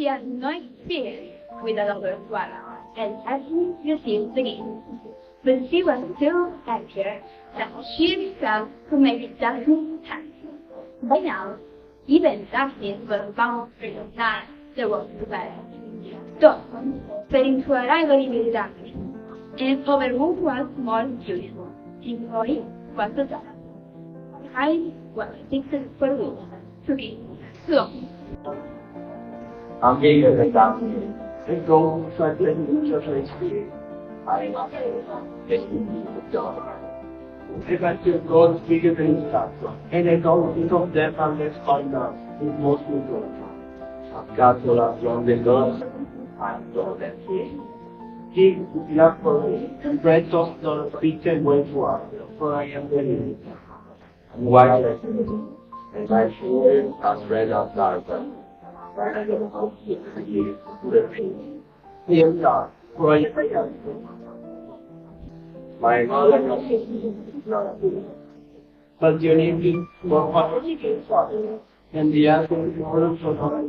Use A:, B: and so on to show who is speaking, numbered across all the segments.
A: had no experience with another swallow, and Daphnis refused the gift. But she was so happy that she resolved to make Daphnis happy. By now, even Daphnis was bound to recognize the work together. So, fell into a rivalry with Daphnis, and over who was more beautiful. Chloé was the daughter. I was successful with to give slow.
B: I'm getting a Daphnis. And go to a little experience. I must say, if I still go to bigger than stuff, and I don't think of them unless fun enough, it's mostly good. I've got to love young the girls, I'm so that here. He love for me, and bread toast on a pizza and wait for us, for I am ready. And white and my shoes are spread out darker. I don't hope to you to the peace. Here we are, for I am. My mother is not good. But your name is more father, and the answer is more for her.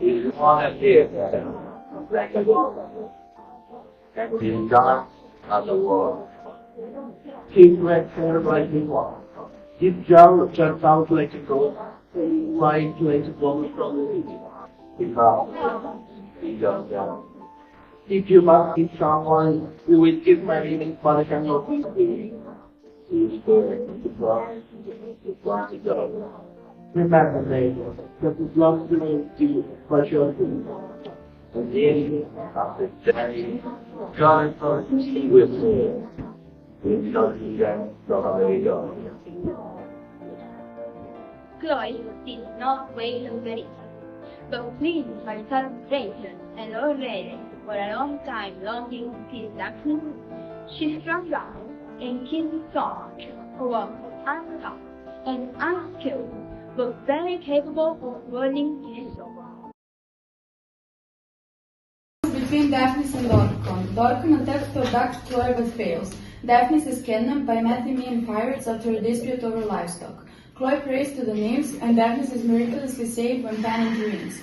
B: Is one here, like a dog, and being done as a war. His red hair like a wall. His jaw juts out like a ghost, flying like a ball from the city. He bows. He goes down. If you must be someone who will give my reading for the kind of history, he's going to go. Remember, later, that it belongs to me to what you're doing. And then, after dying, God first will say, we shall see them from our door.
A: Chloé did not wait to very but pleased by celebration and already for a long time longing to kiss Daphnis, she sprang up and kissed George, who was untaught and unskilled, but very capable of running his soul.
C: Between Daphnis and Dorcon. Dorcon attempts to abduct Chloé but fails. Daphnis is kidnapped by Mediterranean pirates after a dispute over livestock. Chloé prays to the nymphs, and Daphnis is miraculously saved when panic intervenes,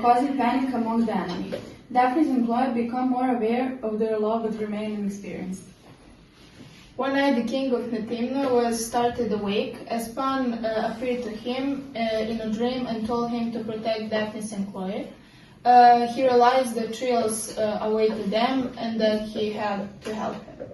C: causing panic among the enemy. Daphnis and Chloé become more aware of their love but remain inexperienced.
D: One night the king of Metimna was started awake. As Pan appeared to him in a dream and told him to protect Daphnis and Chloé. He realized that trials awaited them and that he had to help him.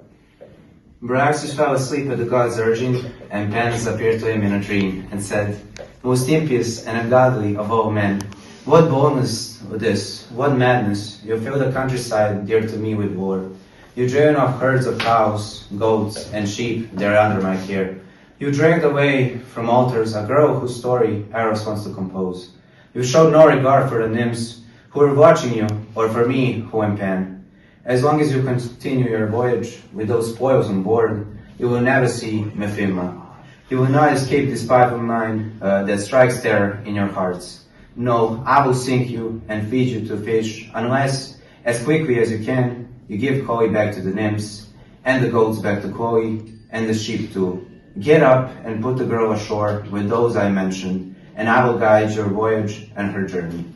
E: Bryaxis fell asleep at the god's urging, and Panis appeared to him in a dream and said, "Most impious and ungodly of all men, what boldness this, what madness! You fill the countryside dear to me with war. You drain off herds of cows, goats, and sheep there under my care. You dragged away from altars a girl whose story Eros wants to compose. You showed no regard for the nymphs who were watching you, or for me who am Pan. As long as you continue your voyage with those spoils on board, you will never see Mephima. You will not escape this pipe of mine that strikes terror in your hearts. No, I will sink you and feed you to fish, unless, as quickly as you can, you give Chloé back to the nymphs, and the goats back to Chloé, and the sheep too. Get up and put the girl ashore with those I mentioned, and I will guide your voyage and her journey."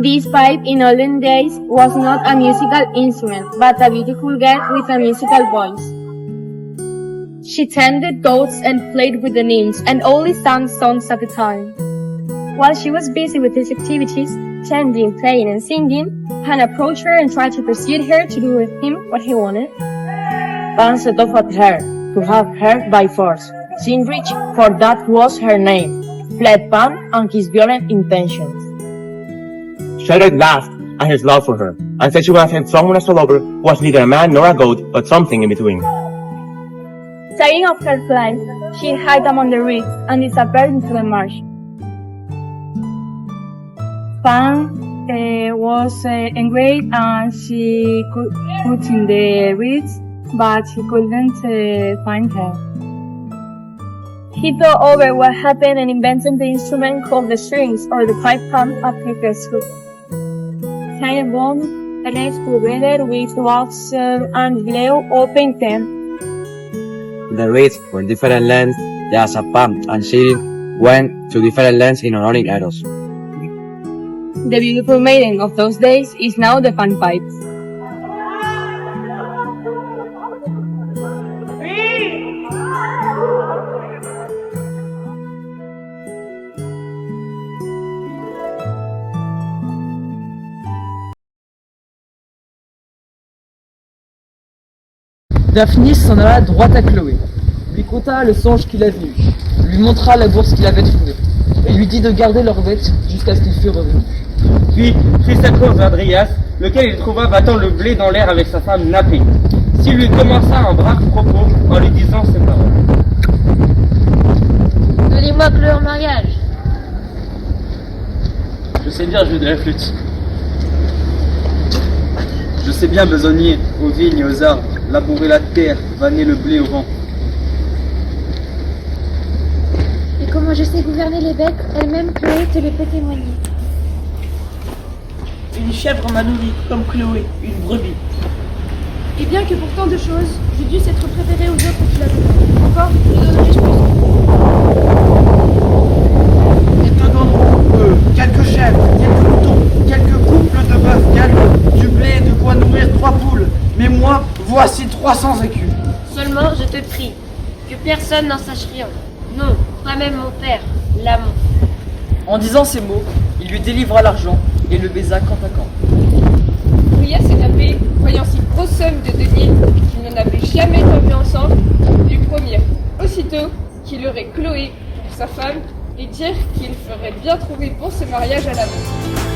F: This pipe in olden days was not a musical instrument, but a beautiful girl with a musical voice. She tended goats and played with the nymphs, and only sang songs at a time. While she was busy with these activities, tending, playing, and singing, Pan approached her and tried to persuade her to do with him what he wanted.
G: Pan set off at her, to have her by force. Sinrich, for that was her name, fled Pan and his violent intentions.
H: Shuddered laughed at his love for her, and said she would have him someone as a lover who was neither a man nor a goat, but something in between.
F: Taking off her flight, she hid among the reeds and disappeared into the marsh. Pan was enraged and she could put in the reeds, but he couldn't find her. He thought over what happened and invented the instrument called the strings or the pipe pan after her swoop. Tying a bomb rest together with Watson and Leo open tent.
I: The reeds were different lengths, just a pump and Cyril went to different lengths in honoring Eros.
F: The beautiful maiden of those days is now the panpipes.
J: Daphnis s'en alla droit à Chloé, lui conta le songe qu'il avait eu, lui montra la bourse qu'il avait trouvée, et lui dit de garder leur bête jusqu'à ce qu'il fût revenu.
K: Puis prit cette chose à Drias, lequel il trouva battant le blé dans l'air avec sa femme nappée. S'il lui commença un brave propos en lui disant ces paroles.
L: Donnez-moi Chloé en mariage.
M: Je sais bien jouer de la flûte. Je sais bien besogner aux vignes et aux arbres, labourer la terre, vanner le blé au vent.
L: Et comment je sais gouverner les bêtes, elle-même Chloé te le peut témoigner.
N: Une chèvre m'a nourri, comme Chloé, une brebis.
O: Et bien que pour tant de choses, je dusse être préféré aux autres qui l'avaient. Encore, je donnerai-je plus.
P: Ils te donneront, quelques chèvres, quelques moutons, quelques couples de bœufs, du blé et de quoi nourrir 3 poules. Mais moi, voici 300 écus.
L: Seulement, je te prie, que personne n'en sache rien. Non, pas même mon père, l'amant.
J: En disant ces mots, il lui délivra l'argent et le baisa camp à camp.
O: Brias et Nappé, voyant si grosse somme de deniers qu'ils n'en avaient jamais tant vu ensemble, lui promirent aussitôt qu'il aurait Chloé pour sa femme et dire qu'il ferait bien trouver pour ce mariage à l'amant.